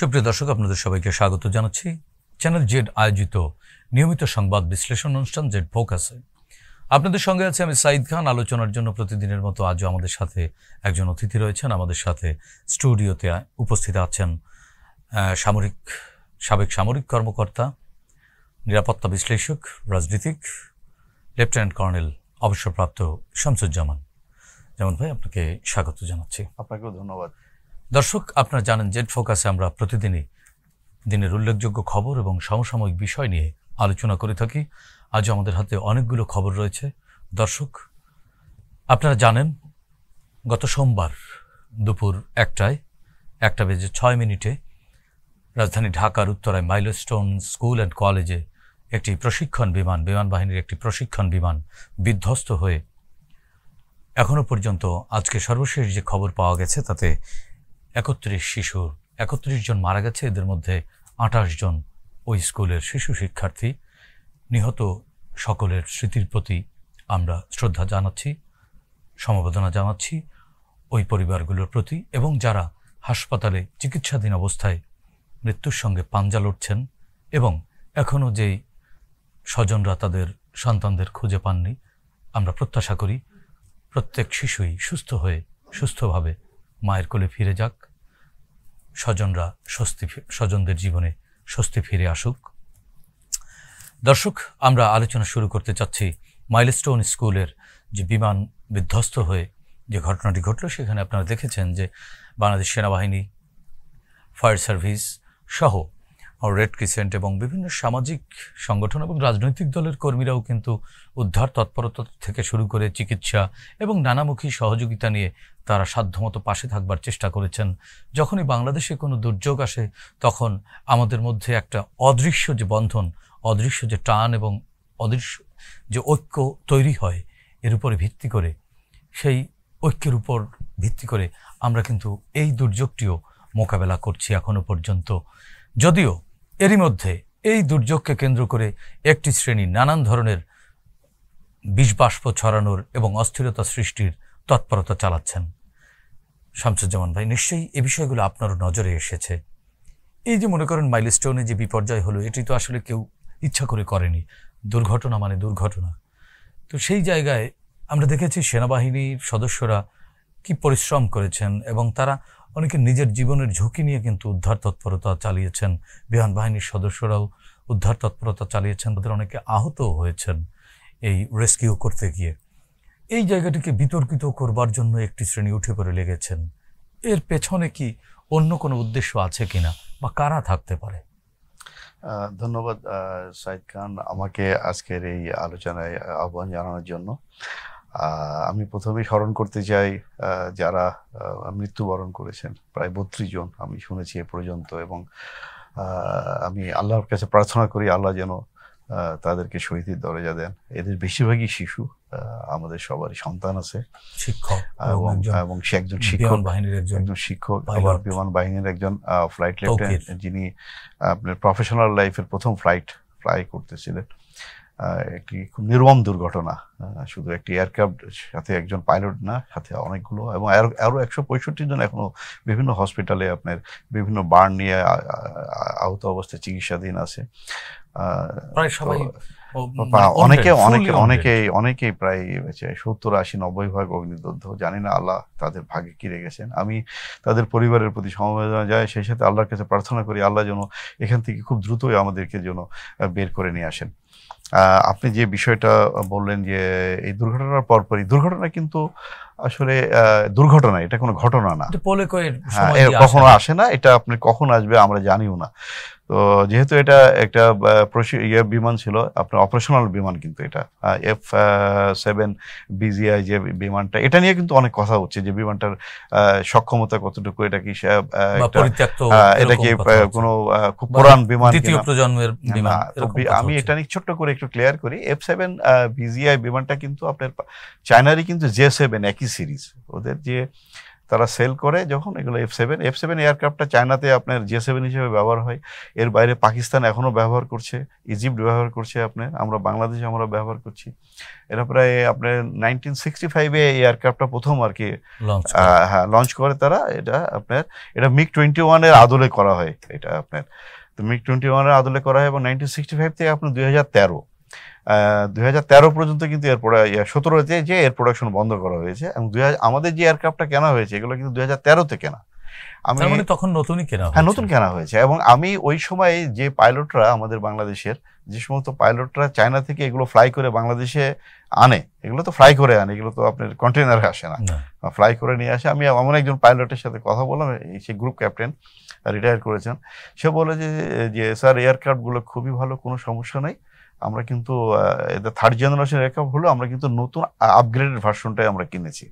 সুপ্রিয় দর্শক, আপনাদের সবাইকে স্বাগত জানাচ্ছি চ্যানেল জেড আয়োজিত নিয়মিত সংবাদ বিশ্লেষণ অনুষ্ঠান জেড ফোকাসে। আপনাদের সঙ্গে আছে আমি সাইদ খান। আলোচনার জন্য প্রতিদিনের মতো আজও আমাদের সাথে একজন অতিথি রয়েছেন। আমাদের সাথে স্টুডিওতে উপস্থিত আছেন সাবেক সামরিক কর্মকর্তা, নিরাপত্তা বিশ্লেষক, রাজনীতিক, লেফটেন্যান্ট কর্নেল অবসরপ্রাপ্ত শামসুজ্জামান। যেমন ভাই, আপনাকে স্বাগত জানাচ্ছি। আপনাকেও ধন্যবাদ। দর্শক, আপনারা জানেন জেড ফোকাসে আমরা প্রতিদিনই দিনের উল্লেখযোগ্য খবর এবং সমসাময়িক বিষয় নিয়ে আলোচনা করে থাকি। আজও আমাদের হাতে অনেকগুলো খবর রয়েছে। দর্শক, আপনারা জানেন গত সোমবার দুপুর 1টা বেজে 6 মিনিটে রাজধানী ঢাকার উত্তরায় মাইলস্টোন স্কুল অ্যান্ড কলেজে একটি বিমান বাহিনীর একটি প্রশিক্ষণ বিমান বিধ্বস্ত হয়ে এখনও পর্যন্ত আজকে সর্বশেষ যে খবর পাওয়া গেছে তাতে 31 জন মারা গেছে। এদের মধ্যে 28 জন ওই স্কুলের শিশু শিক্ষার্থী। নিহত সকলের স্মৃতির প্রতি আমরা শ্রদ্ধা জানাচ্ছি, সমবেদনা জানাচ্ছি ওই পরিবারগুলোর প্রতি, এবং যারা হাসপাতালে চিকিৎসাধীন অবস্থায় মৃত্যুর সঙ্গে পাঞ্জা লড়ছেন এবং এখনও যেই স্বজনরা তাদের সন্তানদের খুঁজে পাননি, আমরা প্রত্যাশা করি প্রত্যেক শিশুই সুস্থভাবে মায়ের কোলে ফিরে যাক, স্বজনদের জীবনে স্বস্তি ফিরে আসুক। দর্শক, আমরা আলোচনা শুরু করতে চাচ্ছি মাইলস্টোন স্কুলের যে বিমান বিধ্বস্ত হয়ে যে ঘটনাটি ঘটল। সেখানে আপনারা দেখেছেন যে বাংলাদেশ সেনাবাহিনী, ফায়ার সার্ভিস সহ রেড ক্রিসেন্ট এবং বিভিন্ন সামাজিক সংগঠন এবং রাজনৈতিক দলের কর্মীরাও কিন্তু উদ্ধার তৎপরতা থেকে শুরু করে চিকিৎসা এবং নানামুখী সহযোগিতা নিয়ে তারা সাধ্যমতো পাশে থাকবার চেষ্টা করেছেন। যখনই বাংলাদেশে কোনো দুর্যোগ আসে তখন আমাদের মধ্যে একটা অদৃশ্য যে বন্ধন, অদৃশ্য যে টান এবং অদৃশ্য যে ঐক্য তৈরি হয়, এর উপরে ভিত্তি করে, সেই ঐক্যের উপর ভিত্তি করে আমরা কিন্তু এই দুর্যোগটিও মোকাবেলা করছি এখনো পর্যন্ত। যদিও এরই মধ্যে এই দুর্যোগকে কেন্দ্র করে একটি শ্রেণী নানান ধরনের বিষবাষ্প ছড়ানোর এবং অস্থিরতা সৃষ্টির তৎপরতা চালাচ্ছেন। শামসুজ্জামান ভাই, নিশ্চয়ই এই বিষয়গুলো আপনারও নজরে এসেছে। এই যে মনে করেন মাইলস্টোনে যে বিপর্যয় হলো, এটি তো আসলে কেউ ইচ্ছা করে করেনি। দুর্ঘটনা মানে দুর্ঘটনা। তো সেই জায়গায় আমরা দেখেছি সেনাবাহিনীর সদস্যরা কি পরিশ্রম করেছেন এবং তারা অনেকে নিজের জীবনের ঝুঁকি নিয়ে কিন্তু উদ্ধার তৎপরতা চালিয়েছেন। বিমান বাহিনীর সদস্যরাও উদ্ধার তৎপরতা চালিয়েছেন, তাদের অনেকে আহতও হয়েছেন এই রেস্কিউ করতে গিয়ে। এই জায়গাটিকে বিতর্কিত করবার জন্য একটি শ্রেণী উঠে পড়ে লেগেছেন। এর পেছনে কি অন্য কোনো উদ্দেশ্য আছে কিনা বা কারা থাকতে পারে? ধন্যবাদ সাইদ খান, আমাকে আজকের এই আলোচনায় আহ্বান জানানোর জন্য। আমি প্রথমেই স্মরণ করতে চাই যারা মৃত্যুবরণ করেছেন, প্রায় 32 জন আমি শুনেছি এ পর্যন্ত, এবং আমি আল্লাহর কাছে প্রার্থনা করি আল্লাহ যেন তাদেরকে শহীদের দরজা দেন। এদের বেশিরভাগই শিশু, আমাদের সবারই সন্তান আছে, শিক্ষক এবং সে একজন শিক্ষক, আবার বিমান বাহিনীর একজন ফ্লাইট লেফটেন্যান্ট, যিনি আপনার প্রফেশনাল লাইফের প্রথম ফ্লাই করতেছিলেন। একটি খুব নির্মম দুর্ঘটনা, শুধু একটি এয়ারক্রাফট, সাথে একজন পাইলট না, সাথে অনেকগুলো, এবং আরো 165 জন এখনো বিভিন্ন হসপিটালে আপনার বিভিন্ন বার্ন নিয়ে আহত অবস্থায় চিকিৎসাধীন আছে। অনেকেই প্রায় 70-80-90% অগ্নিদগ্ধ। জানি না আল্লাহ তাদের ভাগ্যে কি রেখেছেন। আমি তাদের পরিবারের প্রতি সমবেদনা যায়, সেই সাথে আল্লাহর কাছে প্রার্থনা করি আল্লাহ যেন এখান থেকে খুব দ্রুতই আমাদেরকে যেন বের করে নিয়ে আসেন। আপনি যে বিষয়টা বললেন যে এই দুর্ঘটনার পরপরই, দুর্ঘটনা কিন্তু আসলে দুর্ঘটনা, এটা কোনো ঘটনা না, কখনো আসে না। এটা আপনি কখন আসবে আমরা জানিও না। তো যেহেতু এটা একটা বিমান ছিল, আপনার অপারেশনাল বিমান, কিন্তু এটা F-7 BGI যে বিমানটা, এটা নিয়ে কিন্তু অনেক কথা হচ্ছে যে বিমানটার সক্ষমতা কতটুকু, এটা কি কোনো খুব পুরান বিমান, দ্বিতীয় প্রজন্মের বিমান। আমি এটা নিয়ে ছোট্ট করে একটু ক্লিয়ার করি। F-7 BGI বিমানটা কিন্তু আপনার চায়নারই কিন্তু J-7 একই সিরিজ। ওদের যে তারা সেল করে যখন এগুলো F7 এয়ারক্রাফটটা চায়নাতে আপনার J7 হিসেবে ব্যবহার হয়, এর বাইরে পাকিস্তান এখনও ব্যবহার করছে, ইজিপ্ট ব্যবহার করছে, আমরা বাংলাদেশে আমরা ব্যবহার করছি। এটা প্রায় আপনার 1965-এ এই এয়ারক্রাফটটা প্রথম আর কি লঞ্চ করে তারা। এটা MiG-21 এর আদলে করা হয়, এটা তো MiG-21 এর আদলে করা হয়, এবং 1965 থেকে আপনার 2013 পর্যন্ত কিন্তু এর 17-তে যে এর প্রোডাকশন বন্ধ করা হয়েছে। এবং আমাদের যে এয়ারক্রাফটটা কেনা হয়েছে এগুলো কিন্তু 2013-তে কেনা। তখন নতুনই কেনা, হ্যাঁ নতুন কেনা হয়েছে। এবং আমি ওই সময় যে পাইলটরা আমাদের বাংলাদেশের, যে সমস্ত পাইলটরা চায়না থেকে এগুলো ফ্লাই করে বাংলাদেশে আনে, এগুলো তো ফ্লাই করে আনে, এগুলো তো আপনার কন্টেনারে আসে না, ফ্লাই করে নিয়ে আসে। আমি এমন একজন পাইলটের সাথে কথা বললাম, সেই গ্রুপ ক্যাপ্টেন, রিটায়ার করেছেন। সে বলে যে স্যার এয়ারক্রাফটগুলো খুবই ভালো, কোনো সমস্যা নাই, আমরা কিন্তু থার্ড জেনারেশন এয়ারক্রাফট হলো, আমরা কিন্তু নতুন আপগ্রেডেড ভার্সনটাই আমরা কিনেছি।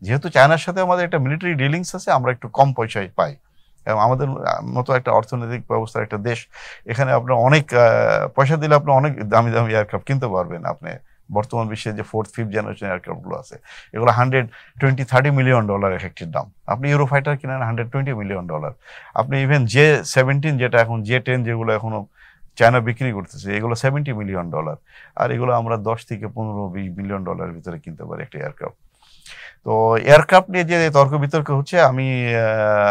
যেহেতু চায়নার সাথে আমাদের একটা মিলিটারি ডিলিংস আছে, আমরা একটু কম পয়সায় পাই, এবং আমাদের মতো একটা অর্থনৈতিক ব্যবস্থার একটা দেশ, এখানে আপনার অনেক পয়সা দিলে আপনি অনেক দামি দামি এয়ারক্রাফট কিনতে পারবেন। আপনি বর্তমান বিশ্বে যে 4th 5th জেনারেশন এয়ারক্রাফটগুলো আছে, এগুলো $120-30 মিলিয়ন এক একটির দাম। আপনি ইউরোফাইটার কিনেন $120 মিলিয়ন। আপনি ইভেন J-17 যেটা এখন, J-10 যেগুলো এখনো চায়না বিক্রি করতেছে, এগুলো $70 মিলিয়ন। আর এগুলো আমরা 10 থেকে 15-20 মিলিয়ন ডলারের ভিতরে কিনতে পারি একটা এয়ারক্রাফট। তো এয়ারক্রাফট নিয়ে যে তর্ক বিতর্ক হচ্ছে, আমি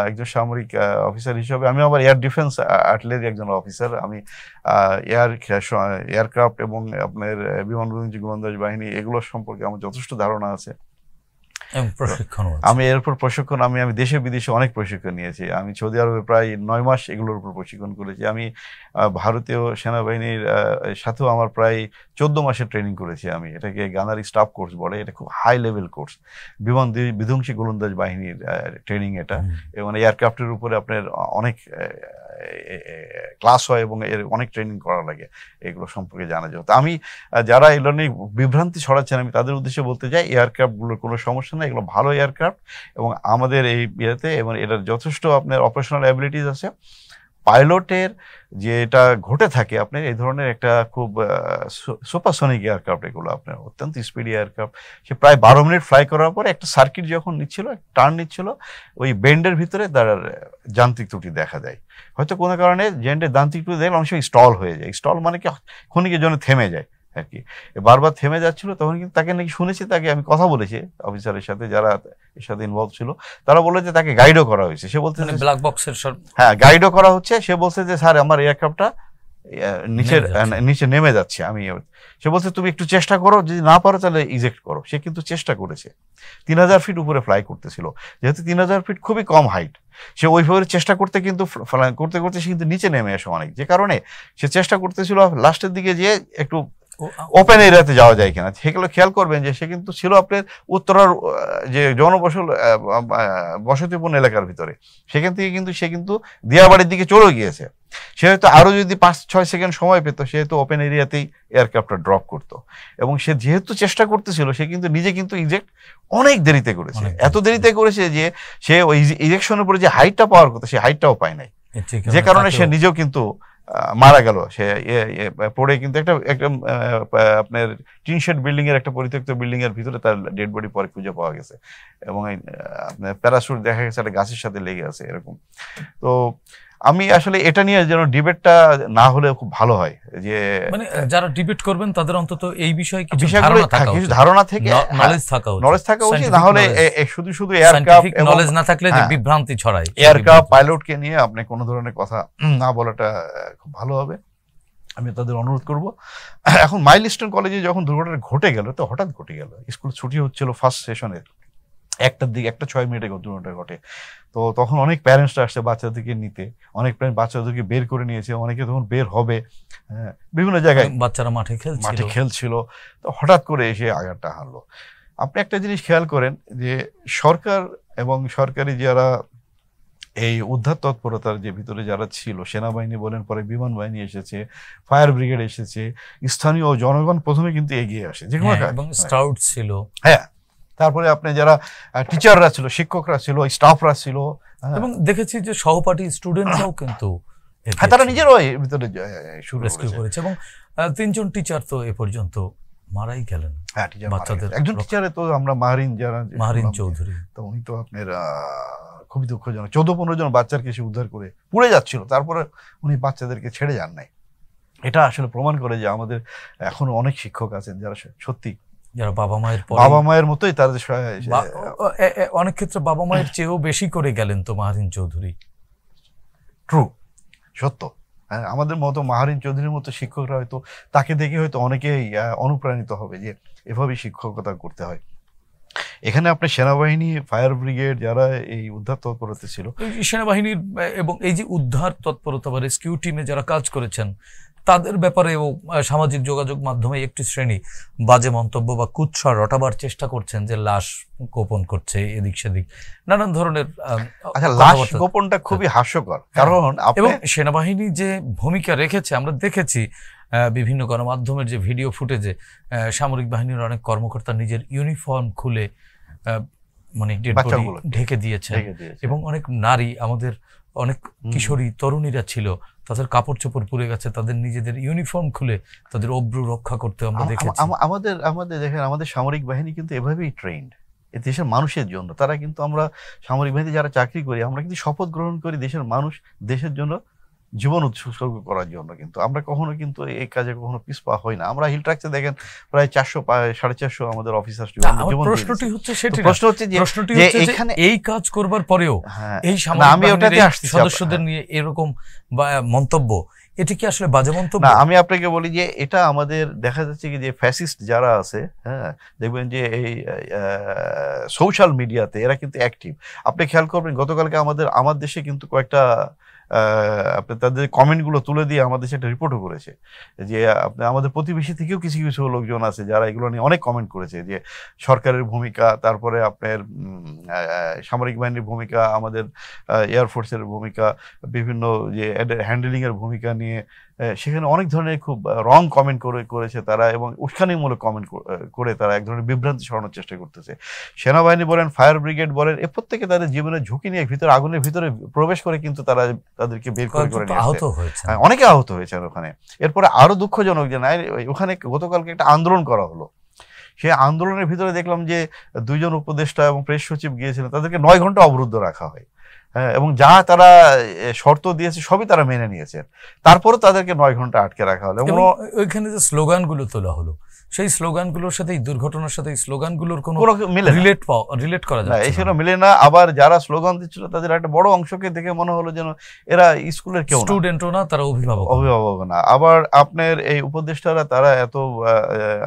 একজন সামরিক অফিসার হিসেবে, আমি আবার এয়ার ডিফেন্স আর্টিলারি একজন অফিসার, আমি এয়ারক্রাফট এবং আপনার বিমান গোলন্দাজ বাহিনী এগুলো সম্পর্কে আমার যথেষ্ট ধারণা আছে। আমি এরপর প্রশিক্ষণ, আমি দেশে বিদেশে অনেক প্রশিক্ষণ নিয়েছি। আমি সৌদি আরবে প্রায় 9 মাস এগুলোর উপর প্রশিক্ষণ করেছি। আমি ভারতীয় সেনাবাহিনীর সাথেও আমার প্রায় 14 মাসের ট্রেনিং করেছি। আমি এটাকে গানারি স্টাফ কোর্স বলে, এটা খুব হাই লেভেল কোর্স, বিমান বিধ্বংসী গোলন্দাজ বাহিনীর ট্রেনিং এটা। এবং এয়ারক্রাফটের উপরে আপনার অনেক ক্লাস হয় এবং এর অনেক ট্রেনিং করা লাগে, এগুলো সম্পর্কে জানা যায়। তো আমি যারা এগুলো নিয়ে বিভ্রান্তি ছড়াচ্ছেন, আমি তাদের উদ্দেশ্যে বলতে চাই, এয়ারক্রাফটগুলোর কোনো সমস্যা নেই, এগুলো ভালো এয়ারক্রাফট, এবং আমাদের এই ইয়েতে এবং এটার যথেষ্ট আপনার অপারেশনাল অ্যাবিলিটিস আছে। পাইলটের যেটা ঘটে থাকে আপনার এই ধরনের একটা খুব সুপারসনিক এয়ারক্রাফট, এগুলো আপনার অত্যন্ত স্পিডি এয়ারক্রাফট। সে প্রায় 12 মিনিট ফ্লাই করার পরে একটা সার্কিট যখন নিচ্ছিল, টার্ন নিচ্ছিল, ওই বেন্ডের ভিতরে তার যান্ত্রিক ত্রুটি দেখা দেয়। হয়তো কোনো কারণে জেন্ডের যান্ত্রিক ত্রুটি দেখলে অনেক সময় স্টল হয়ে যায়। স্টল মানে কি, ক্ষণিকের জন্য থেমে যায় আর কি, বারবার থেমে যাচ্ছিল। তখন কিন্তু তাকে নাকি শুনেছি, তাকে আমি কথা বলেছি অফিসারের সাথে যারা এর সাথে ইনভলভ ছিল, তারা বলে যে তাকে গাইডও করা হয়েছে। সে বলতে ব্ল্যাক বক্সের, হ্যাঁ গাইডও করা হচ্ছে। সে বলছে যে স্যার আমার এয়ারক্রাফটটা নিচে নেমে যাচ্ছে। সে বলছে তুমি একটু চেষ্টা করো, যদি না পারো তাহলে ইজেক্ট করো। সে কিন্তু চেষ্টা করেছে, 3000 ফিট উপরে ফ্লাই করতেছিল, যেহেতু 3000 ফিট খুবই কম হাইট, সে ওইভাবে চেষ্টা করতে করতে সে কিন্তু নিচে নেমে আসে অনেক, যে কারণে সে চেষ্টা করতেছিল লাস্টের দিকে যে একটু ওপেন এরিয়াতে যাওয়া যায় কিনা। সেগুলো খেয়াল করবেন যে সে কিন্তু ছিল আপনার উত্তরার যে বসতিপূর্ণ এলাকার ভিতরে, সেখান থেকে কিন্তু সে দিয়াবাড়ির দিকে চলে গিয়েছে। সে হয়তো আরো যদি 5-6 সেকেন্ড সময় পেত, সে হয়তো ওপেন এরিয়াতেই এয়ারক্রাফটটা ড্রপ করতো। এবং সে যেহেতু চেষ্টা করতেছিল, সে কিন্তু নিজে ইজেক্ট অনেক দেরিতে করেছে। এত দেরিতে করেছে যে সে ওই ইজেকশনের পরে যে হাইটটা পাওয়ার কথা, সে হাইটটাও পায় নাই, যে কারণে সে নিজেও কিন্তু মারা গেল। সে পড়ে কিন্তু একটা আপনার টিন শেড বিল্ডিং এর, একটা পরিত্যক্ত বিল্ডিং এর ভিতরে তার ডেড বডি পরে খুঁজে পাওয়া গেছে, এবং আপনার প্যারাশুট দেখা গেছে একটা গাছের সাথে লেগে আছে এরকম। তো আমি আসলে এটা নিয়ে যেন ডিবেটটা না হলে খুব ভালো হয়, যে মানে যারা ডিবেট করবেন তাদের অন্তত এই বিষয়ে কিছু ধারণা থেকে নলেজ থাকা উচিত। না হলে শুধু এয়ারক্রাফট নলেজ না থাকলে যে বিভ্রান্তি ছড়ায়, এয়ারক্রাফট পাইলটকে নিয়ে আপনি কোনো ধরনের কথা না বলাটা খুব ভালো হবে। আমি তাদের অনুরোধ করব। এখন মাইলস্টোন কলেজে যখন দুর্ঘটনা ঘটে গেল, তো হঠাৎ ঘটে গেল, স্কুল ছুটি হচ্ছিল ফার্স্ট সেশনের, 1:06 দুর্ঘটনা ঘটে। তো তখন অনেক প্যারেন্টসরা আসছে বাচ্চাদেরকে নিতে, অনেক প্যারেন্ট বাচ্চাদেরকে বের করে নিয়েছে, অনেকে তখন বের হবে, বিভিন্ন জায়গায় বাচ্চারা মাঠে খেলছিল। তো হঠাৎ করে এসে আঘাতটা হারলো। আপনি একটা জিনিস খেয়াল করেন যে সরকার এবং সরকারি যারা এই উদ্ধার তৎপরতার যে ভিতরে যারা ছিল, সেনাবাহিনী বলেন, পরে বিমান বাহিনী এসেছে, ফায়ার ব্রিগেড এসেছে, স্থানীয় জনগণ প্রথমে কিন্তু এগিয়ে আসে, যে কোনো স্কাউট ছিল, হ্যাঁ, তারপরে আপনি যারা টিচাররা ছিল, শিক্ষকরা ছিল, স্টাফরা ছিল, এবং দেখেছি যে সহপাঠী স্টুডেন্টরাও কিন্তু তারা নিজেরাও এর ভিতরে শুরু করেছে। এবং 3 জন টিচার তো এ পর্যন্ত মারাই গেলেন। হ্যাঁ, টিচার বাচ্চাদের একজন টিচারে তো আমরা মাহরিন মাহরিন চৌধুরী, তো উনি তো আপনার খুবই দুঃখজনক, 14-15 জন বাচ্চাকে সে উদ্ধার করে পুড়ে যাচ্ছিল, তারপরে উনি বাচ্চাদেরকে ছেড়ে যান নাই। এটা আসলে প্রমাণ করে যে আমাদের এখনো অনেক শিক্ষক আছেন যারা সত্যি যারা বাবা মায়ের মতোই তাদের অনেক ক্ষেত্রে বাবা মায়ের চেয়েও বেশি করে গেলেন তো মাহরিন চৌধুরী। ট্রু, সত্য। হ্যাঁ, আমাদের মতো মাহরিন চৌধুরীর মতো শিক্ষকরা হয়তো তাকে দেখে হয়তো অনেকেই অনুপ্রাণিত হবে যে এভাবেই শিক্ষকতা করতে হয়। এখানে আপনার সেনাবাহিনী, ফায়ার ব্রিগেড যারা এই উদ্ধার তৎপরতা ছিল, সেনাবাহিনীর এবং এই যে উদ্ধার তৎপরতা বা রেস্কিউ টিমে যারা কাজ করেছেন তাদের ব্যাপারেও সামাজিক যোগাযোগ মাধ্যমে একটি শ্রেণী বাজে মন্তব্য বা কুৎসা রটাবার চেষ্টা করছেন যে লাশ গোপন করছে এদিক সেদিক, নানান ধরনের। আচ্ছা, লাশ গোপনটা খুবই হাস্যকর, কারণ এবং সেনাবাহিনী যে ভূমিকা রেখেছে আমরা দেখেছি বিভিন্ন গণমাধ্যমের যে ভিডিও ফুটেজে সামরিক বাহিনীর অনেক কর্মকর্তা নিজের ইউনিফর্ম খুলে মানে ঢেকে দিয়েছেন, এবং অনেক নারী, আমাদের অনেক কিশোরী তরুণীরা ছিল, তাদের কাপড় চোপড় পুড়ে গেছে, তাদের নিজেদের ইউনিফর্ম খুলে তাদের অব্রু রক্ষা করতে আমরা দেখেছি। আমাদের দেখেন, আমাদের সামরিক বাহিনী কিন্তু এভাবেই ট্রেন্ড এ দেশের মানুষের জন্য। তারা কিন্তু, আমরা সামরিক বাহিনীতে যারা চাকরি করি, আমরা কিন্তু শপথ গ্রহণ করি দেশের মানুষ, দেশের জন্য জীবন উৎসর্গ করার জন্য। কিন্তু আমরা কখনো কিন্তু এই কাজে কখনো পিছপা হই না। আমরা হিল ট্রাক্সে দেখেন প্রায় 400-450 আমাদের অফিসার প্রশ্ন হচ্ছে যে এখানে এই কাজ করবার পরেও এই সদস্যদের নিয়ে এরকম মন্তব্য, এটা কি আসলে বাজে মন্তব্য? না, আমি আপনাকে বলি যে এটা আমাদের দেখা যাচ্ছে কি যে ফ্যাসিস্ট যারা আছে, হ্যাঁ, দেখবেন যে এই সোশ্যাল মিডিয়াতে এরা কিন্তু অ্যাক্টিভ। আপনি খেয়াল করবেন গতকালকে আমার দেশে কিন্তু কয়েকটা আপনি তাদের কমেন্টগুলো তুলে দিয়ে আমাদের দেশে একটা রিপোর্টও করেছে যে আপনি আমাদের প্রতিবেশী থেকেও কিছু কিছু লোকজন আছে যারা এগুলো নিয়ে অনেক কমেন্ট করেছে যে সরকারের ভূমিকা, তারপরে আপনার সামরিক বাহিনীর ভূমিকা, আমাদের এয়ারফোর্সের ভূমিকা, বিভিন্ন যে হ্যান্ডেলিংয়ের ভূমিকা নিয়ে সেখানে অনেক ধরনের খুব রং কমেন্ট করেছে তারা, এবং উস্কানিমূলক কমেন্ট করে তারা এক ধরনের বিভ্রান্তি ছড়ানোর চেষ্টা করতেছে। সেনাবাহিনী বলেন, ফায়ার ব্রিগেড বলেন, এ প্রত্যেকে তাদের জীবনের ঝুঁকি নিয়ে ভিতরে আগুনের ভিতরে প্রবেশ করে কিন্তু তারা তাদেরকে বের করে অনেকে আহত হয়েছেন ওখানে। এরপরে আরো দুঃখজনক যে ওখানে গতকালকে একটা আন্দোলন করা হলো, সেই আন্দোলনের ভিতরে দেখলাম যে 2 জন উপদেষ্টা এবং প্রেস সচিব গিয়েছিলেন, তাদেরকে 9 ঘন্টা অবরুদ্ধ রাখা হয়। হ্যাঁ, এবং যা তারা শর্ত দিয়েছে সবই তারা মেনে নিয়েছেন, তারপরও তাদেরকে 9 ঘন্টা আটকে রাখা হলো। এবং ওইখানে যে স্লোগানগুলো তোলা হলো, সেই স্লোগানগুলোর সাথে এই দুর্ঘটনার সাথে এই স্লোগানগুলোর কোনো রিলেট করা যায় না, এখানে মিলে না। আবার যারা স্লোগান দিচ্ছিল তাদের একটা বড় অংশকে দেখে মনে হলো যেন এরা স্কুলের কেউ স্টুডেন্টও না, তারা অভিভাবক না। আবার আপনার এই উপদেষ্টারা, তারা এত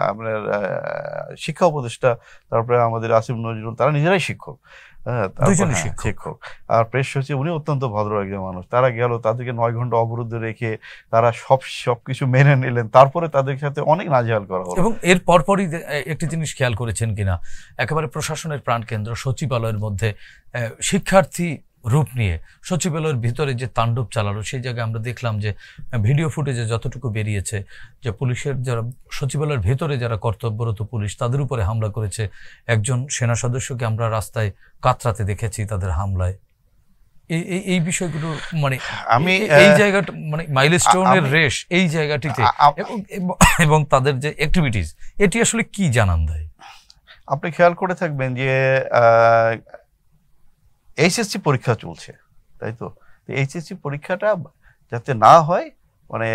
আপনার শিক্ষা উপদেষ্টা, তারপরে আমাদের আসিফ নজরুল, তারা নিজেরাই শিক্ষক, শিক্ষক। আর প্রেস সচিব উনি অত্যন্ত ভদ্র একজন মানুষ। তারা গেল, তাদেরকে 9 ঘন্টা অবরুদ্ধ রেখে তারা সবকিছু মেনে নিলেন, তারপরে তাদের সাথে অনেক নাজেহাল করা হলো। এবং এর পরপরই একটি জিনিস খেয়াল করেছেন কিনা, একেবারে প্রশাসনের প্রাণকেন্দ্র সচিবালয়ের মধ্যে শিক্ষার্থী রূপ নিয়ে সচিবালয়ের ভিতরে যে তাণ্ডব চালালো, সেই জায়গায় আমরা দেখলাম যে ভিডিও ফুটেজে যতটুকু বেরিয়েছে যে পুলিশের যারা সচিবালয়ের ভেতরে যারা কর্তব্যরত পুলিশ, তাদের উপরে হামলা করেছে। একজন সেনা সদস্যকে আমরা রাস্তায় কাতরাতে দেখেছি তাদের হামলায়। এই বিষয়গুলো মানে আমি এই জায়গাটা মানে মাইলস্টোনের রেশ এই জায়গাটিতে এবং তাদের যে অ্যাক্টিভিটিস, এটি আসলে কি জানান দেয়? আপনি খেয়াল করে থাকবেন যে এইচএসসি পরীক্ষা চলছে, তাই তো? এইচএসসি পরীক্ষাটা যাতে না হয়, মানে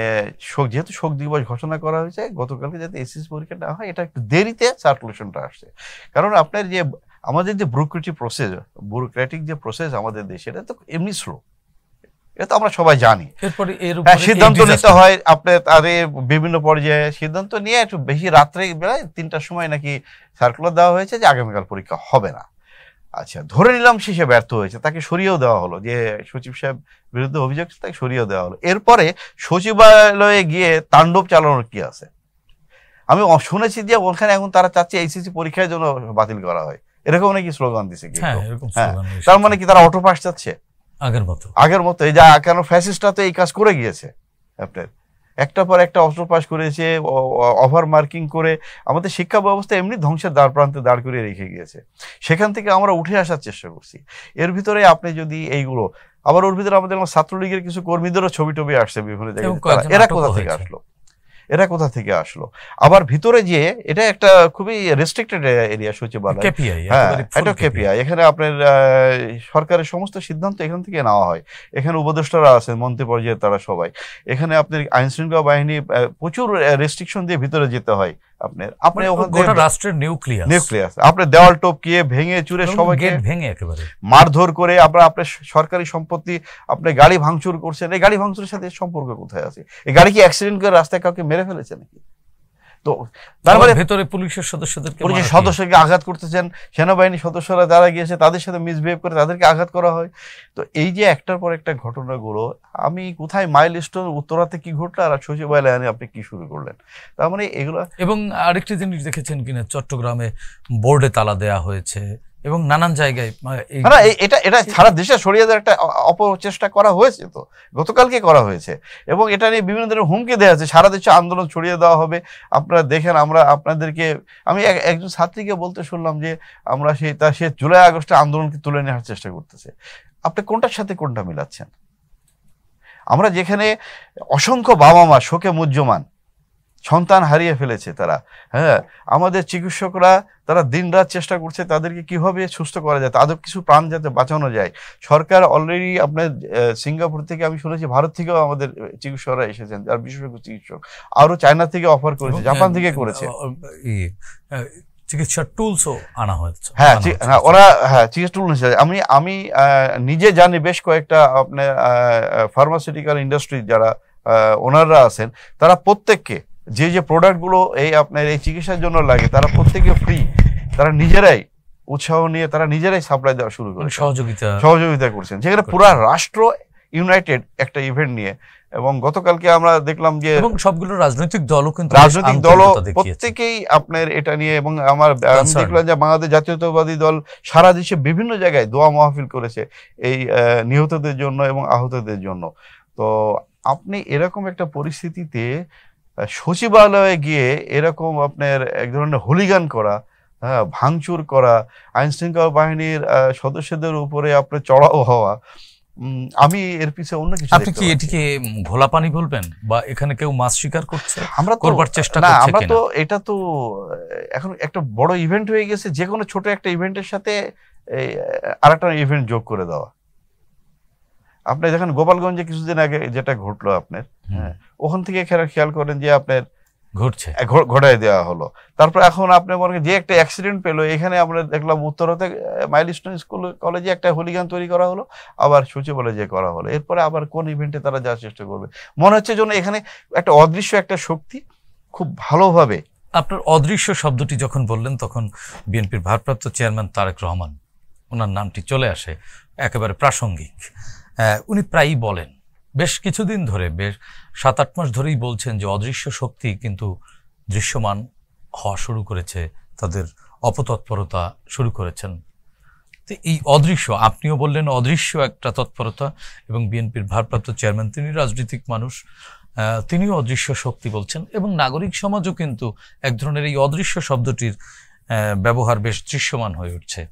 যেহেতু শোক দিবস ঘোষণা করা হয়েছে গতকালকে, যাতে এইচএসসি পরীক্ষা না হয়, এটা একটু দেরিতে সার্কুলেশনটা আসছে। কারণ আপনার যে আমাদের যে ব্যুরোক্রেটিক যে প্রসেস আমাদের দেশে, এটা তো এমনি স্লো, এটা তো আমরা সবাই জানি। সিদ্ধান্ত নিতে হয় আপনার তাদের বিভিন্ন পর্যায়ে, সিদ্ধান্ত নিয়ে একটু বেশি রাত্রে বেলায় 3টার সময় নাকি সার্কুলার দেওয়া হয়েছে যে আগামীকাল পরীক্ষা হবে না। আচ্ছা, ধরে নিলাম শেষে ব্যর্থ হয়েছে, তাকে সরিয়েও দেওয়া হলো, যে সচিব সাহেব বিরুদ্ধে অভিযোগ তাকে সরিয়েও দেওয়া হলো। এরপরে সচিবালয়ে গিয়ে তাণ্ডব চালানোর কি আছে? আমি শুনেছি যে ওখানে এখন তারা চাচ্ছে এইচএসসি পরীক্ষার জন্য বাতিল করা হয়, এরকম নাকি স্লোগান দিছে। তার মানে কি তারা অটো পাস চাচ্ছে আগের মতো? এই যা কেন ফ্যাসিস্টরা তো এই কাজ করে গিয়েছে, আপনার একটা পর একটা অস্ত্র পাস করেছে, ওভার মার্কিং করে আমাদের শিক্ষা ব্যবস্থা এমনি ধ্বংসের দ্বার প্রান্তে দাঁড় করিয়ে রেখে গিয়েছে। সেখান থেকে আমরা উঠে আসার চেষ্টা করছি। এর ভিতরে আপনি যদি এইগুলো আবার, ওর ভিতরে আমাদের ছাত্রলীগের কিছু কর্মীদেরও ছবি টবি আসছে বিভিন্ন জায়গায়, এরা কোথা থেকে আসলো? এরা কোথা থেকে আসলো? আবার ভিতরে যে এটা একটা খুবই রেস্ট্রিক্টেড এরিয়া সচিবালয়, কেপিআই, হ্যাঁ এটা কেপিআই, এখানে আপনার সরকারের সমস্ত সিদ্ধান্ত এখান থেকে নেওয়া হয়। এখানে উপদেষ্টারা আছেন মন্ত্রী পর্যায়ে, তারা সবাই এখানে আপনার আইন শৃঙ্খলা বাহিনী প্রচুর রেস্ট্রিকশন দিয়ে ভিতরে যেতে হয়। আপনি গোটা রাষ্ট্রের নিউক্লিয়াস আপনি দেওয়াল টপকিয়ে ভেঙে চুরে সবাইকে ভেঙে একেবারে মারধর করে আপনার সরকারি সম্পত্তি, আপনি গাড়ি ভাঙচুর করছেন। এই গাড়ি ভাঙচুরের সাথে সম্পর্ক কোথায় আছে? এই গাড়ি কি অ্যাক্সিডেন্ট করে রাস্তায় কাউকে মেরে ফেলেছে নাকি? তো তারপরে ভেতরে পুলিশের সদস্যকে আঘাত করতেছেন, সেনাবাহিনীর সদস্যরা যারা গিয়েছে তাদের সাথে মিসবিহেভ করে তাদেরকে আঘাত করা হয়। তো এই যে একটার পর একটা ঘটনাগুলো, আমি কোথায় মাইলস্টোন উত্তরাতে কি ঘটলো আর সচিবালয়ে আপনি কি শুরু করলেন? তার মানে এগুলো। এবং আরেকটি জিনিস দেখেছেন কিনা, চট্টগ্রামে বোর্ডে তালা দেয়া হয়েছে এবং নানান জায়গায় এটা সারা দেশে ছড়িয়ে দেওয়ার একটা অপচেষ্টা করা হয়েছে, তো গতকালকে করা হয়েছে, এবং এটা নিয়ে বিভিন্ন ধরনের হুমকি দেওয়া আছে সারা দেশে আন্দোলন ছড়িয়ে দেওয়া হবে। আপনারা দেখেন, আমরা আপনাদেরকে, আমি একজন ছাত্রীকে বলতে শুনলাম যে আমরা সে জুলাই আগস্টে আন্দোলনকে তুলে নেওয়ার চেষ্টা করতেছে। আপনি কোনটার সাথে কোনটা মিলাচ্ছেন? আমরা যেখানে অসংখ্য বাবা মা শোকে মুহ্যমান, সন্তান হারিয়ে ফেলেছে তারা, হ্যাঁ, আমাদের চিকিৎসকরা তারা দিনরাত চেষ্টা করছে তাদেরকে কিভাবে সুস্থ করা যায়, তাদের কিছু প্রাণ যাতে বাঁচানো যায়। সরকার অলরেডি আপনার সিঙ্গাপুর থেকে, আমি শুনেছি ভারত থেকেও আমাদের চিকিৎসকরা এসেছেন, যার বিশেষজ্ঞ চিকিৎসক, আরো চায়না থেকে অফার করেছে, জাপান থেকে করেছে, চিকিৎসার টুলসও আনা হয়েছে। হ্যাঁ ওরা চিকিৎসা টুল নিচ্ছে। আমি নিজে জানি বেশ কয়েকটা আপনার ফার্মাসিউটিক্যাল ইন্ডাস্ট্রি যারা ওনাররা আছেন, তারা প্রত্যেককে যে প্রোডাক্টগুলো এই আপনার এই চিকিৎসার জন্য লাগে তারা প্রত্যেকে ফ্রি, তারা নিজেরাই উৎসাহ নিয়ে তারা নিজেরাই সাপ্লাই দেওয়া শুরু করে সহযোগিতা করছেন, যেখানে পুরো রাষ্ট্র ইউনাইটেড একটা ইভেন্ট নিয়ে। এবং গতকালকে আমরা দেখলাম যে সবগুলো রাজনৈতিক দলও প্রত্যেকেই আপনার এটা নিয়ে, এবং আমি দেখলাম যে বাংলাদেশ জাতীয়তাবাদী দল সারা দেশে বিভিন্ন জায়গায় দোয়া মাহফিল করেছে এই নিহতদের জন্য এবং আহতদের জন্য। তো আপনি এরকম একটা পরিস্থিতিতে সচিবালয়ে গিয়ে এরকম আপনার এক ধরনের হুলিগান করা, হ্যাঁ, ভাঙচুর করা, আইন শৃঙ্খলা বাহিনীর সদস্যদের উপরে আপনার চড়াও হওয়া, আমি এর পিছনে অন্য কিছু। আপনি কি এটিকে ঘোলা পানি বলবেন, বা এখানে কেউ মাছ শিকার করছে, আমরা করবার চেষ্টা করছি? আমরা তো এটা তো এখন একটা বড় ইভেন্ট হয়ে গেছে, যে কোনো ছোট একটা ইভেন্টের সাথে আরেকটা ইভেন্ট যোগ করে দেওয়া। আপনি দেখেন গোপালগঞ্জে কিছুদিন আগে যেটা ঘটলো আপনার, হ্যাঁ, ওখান থেকে খেয়াল করেন যে আপনার ঘটায় দেওয়া হলো। তারপর এখন আপনি মনে করেন যে একটা অ্যাক্সিডেন্ট পেলো, এখানে আমরা দেখলাম উত্তরাতে মাইলস্টোন স্কুল কলেজে একটা হুলিগান তৈরি করা হলো, আবার সচিবালয়ে যে করা হলো। এরপরে আবার কোন ইভেন্টে তারা যাওয়ার চেষ্টা করবে? মনে হচ্ছে যেন এখানে একটা অদৃশ্য একটা শক্তি খুব ভালোভাবে। আপনার অদৃশ্য শব্দটি যখন বললেন, তখন বিএনপির ভারপ্রাপ্ত চেয়ারম্যান তারেক রহমান, ওনার নামটি চলে আসে একেবারে প্রাসঙ্গিক। উনি প্রায়ই বলেন, বেশ কিছুদিন ধরে, বেশ 7-8 মাস ধরেই বলছেন যে অদৃশ্য শক্তি কিন্তু দৃশ্যমান হওয়া শুরু করেছে, তাদের অপতৎপরতা শুরু করেছেন। তো এই অদৃশ্য, আপনিও বললেন অদৃশ্য একটা তৎপরতা, এবং বিএনপির ভারপ্রাপ্ত চেয়ারম্যান, তিনি রাজনৈতিক মানুষ, তিনিও অদৃশ্য শক্তি বলছেন, এবং নাগরিক সমাজও কিন্তু এক ধরনের এই অদৃশ্য শব্দটির ব্যবহার বেশ দৃশ্যমান হয়ে উঠছে।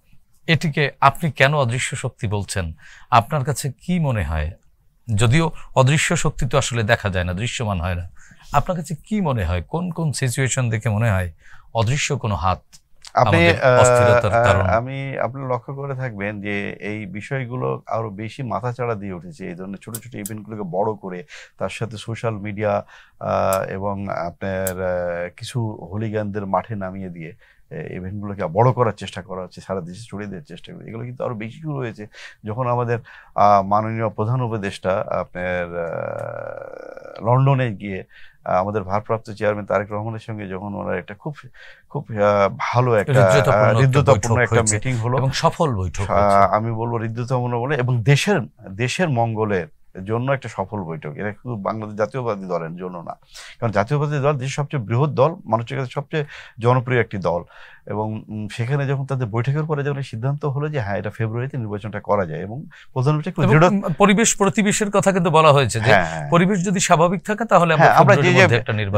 এটিকে আপনি কেন অদৃশ্য শক্তি বলছেন? আপনার কাছে কি মনে হয়? যদিও অদৃশ্য শক্তি তো আসলে দেখা যায় না, দৃশ্যমান হয় না, আপনার কাছে কি মনে হয়, কোন কোন সিচুয়েশন দেখে মনে হয় অদৃশ্য কোনো হাত? আপনি লক্ষ্য করে থাকবেন যে এই বিষয়গুলো আরো বেশি মাথাচাড়া দিয়ে উঠেছে, এই ধরনের ছোট ছোট ইভেন্টগুলোকে বড় করে, তার সাথে সোশ্যাল মিডিয়া এবং আপনার কিছু হুলিগানদের মাঠে নামিয়ে দিয়ে ইভেন্টগুলোকে বড় করার চেষ্টা করা হচ্ছে, সারা দেশে ছড়িয়ে দেওয়ার চেষ্টা করি। এগুলো কিন্তু আরো বেশি শুরু হয়েছে যখন আমাদের মাননীয় প্রধান উপদেষ্টা আপনার লন্ডনে গিয়ে আমাদের ভারপ্রাপ্ত চেয়ারম্যান তারেক রহমানের সঙ্গে যখন ওনার একটা খুব খুব ভালো একটা হৃদ্যতাপূর্ণ একটা মিটিং হলো, এবং সফল বৈঠক, আমি বলবো হৃদ্যতাপূর্ণ বলে, এবং দেশের মঙ্গলের জন্য একটা সফল বৈঠক। এটা শুধু বাংলাদেশ জাতীয়বাদী দলের জন্য না, কারণ জাতীয়বাদী দল দেশের সবচেয়ে বৃহৎ দল, মানুষের কাছে সবচেয়ে জনপ্রিয় একটি দল, এবং সেখানে যখন তাদের বৈঠকের পরে যখন সিদ্ধান্ত হলো যে হ্যাঁ এটা ফেব্রুয়ারিতে নির্বাচনটা করা যায়, এবং পরিবেশ প্রতিবেশের কথা কিন্তু বলা হয়েছে যে পরিবেশ যদি স্বাভাবিক থাকে তাহলে আমরা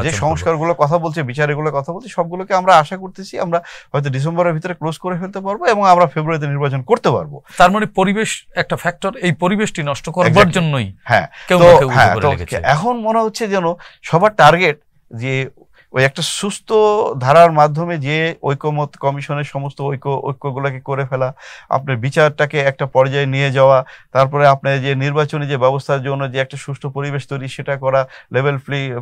যে সংস্কারগুলো কথা বলছি, বিচারগুলো কথা বলছি, সবগুলোকে আমরা আশা করতেছি আমরা হয়তো ডিসেম্বরের ভিতরে ক্লোজ করে ফেলতে পারবো, এবং আমরা ফেব্রুয়ারিতে নির্বাচন করতে পারবো। তার মানে পরিবেশ একটা ফ্যাক্টর, এই পরিবেশটি নষ্ট করবার জন্যই। হ্যাঁ, এখন মনে হচ্ছে যেন সবার টার্গেট যে ওই একটা সুস্থ ধারার মাধ্যমে যে ঐকমত কমিশনের সমস্ত ঐক্যগুলোকে করে ফেলা, আপনার বিচারটাকে একটা পর্যায়ে নিয়ে যাওয়া, তারপরে আপনার যে নির্বাচনী যে ব্যবস্থার জন্য যে একটা সুষ্ঠু পরিবেশ তৈরি সেটা করা, লেভেল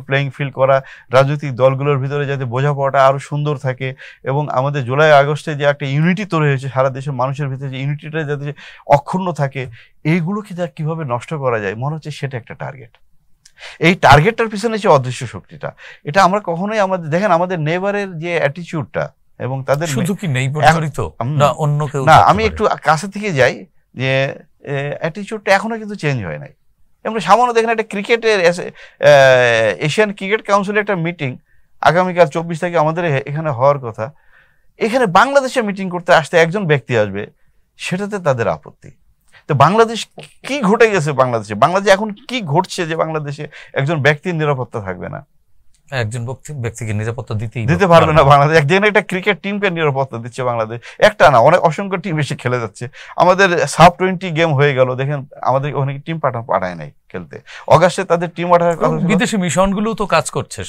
প্লেইং ফিল্ড করা, রাজনৈতিক দলগুলোর ভিতরে যাতে বোঝাপড়াটা আরও সুন্দর থাকে, এবং আমাদের জুলাই আগস্টে যে একটা ইউনিটি তৈরি হয়েছে সারা দেশের মানুষের ভিতরে, যে ইউনিটিটা যাতে অক্ষুণ্ণ থাকে, এইগুলোকে যা কীভাবে নষ্ট করা যায় মনে হচ্ছে সেটা একটা টার্গেট। এই টার্গেটটার পিছনে যে অদৃশ্য শক্তিটা, এটা আমরা কখনোই আমাদের দেখেন আমাদের নেবারের যে অ্যাটিটিউডটা এবং তাদের শুধু কি নেইবার জড়িত না অন্য কেউ, না আমি একটু কাছে থেকে যাই, যে অ্যাটিটিউডটা এখনো কিন্তু চেঞ্জ হয় নাই। আমরা সামান্য দেখেন একটা ক্রিকেটের এশিয়ান ক্রিকেট কাউন্সিলের একটা মিটিং আগামীকাল 24 তারিখে আমাদের এখানে হওয়ার কথা, এখানে বাংলাদেশে মিটিং করতে আসতে একজন ব্যক্তি আসবে, সেটাতে তাদের আপত্তি। তো বাংলাদেশ কি ঘটে গেছে, বাংলাদেশে এখন কি ঘটছে যে বাংলাদেশে একজন ব্যক্তির নিরাপত্তা থাকবে না, একজন ব্যক্তিকে নিরাপত্তা দিতে পারবে না বাংলাদেশ। একদিন একটা ক্রিকেট টিমকে নিরাপত্তা দিচ্ছে বাংলাদেশ, একটা না অনেক অসংখ্য টিম এসে খেলে যাচ্ছে। আমাদের সাব-20 গেম হয়ে গেল, দেখেন আমাদের অনেক টিম পাঠায় নাই খেলতে। অগাস্টে তাদের টিম আসার কথা, বিদেশি মিশনগুলো তো কাজ করছে।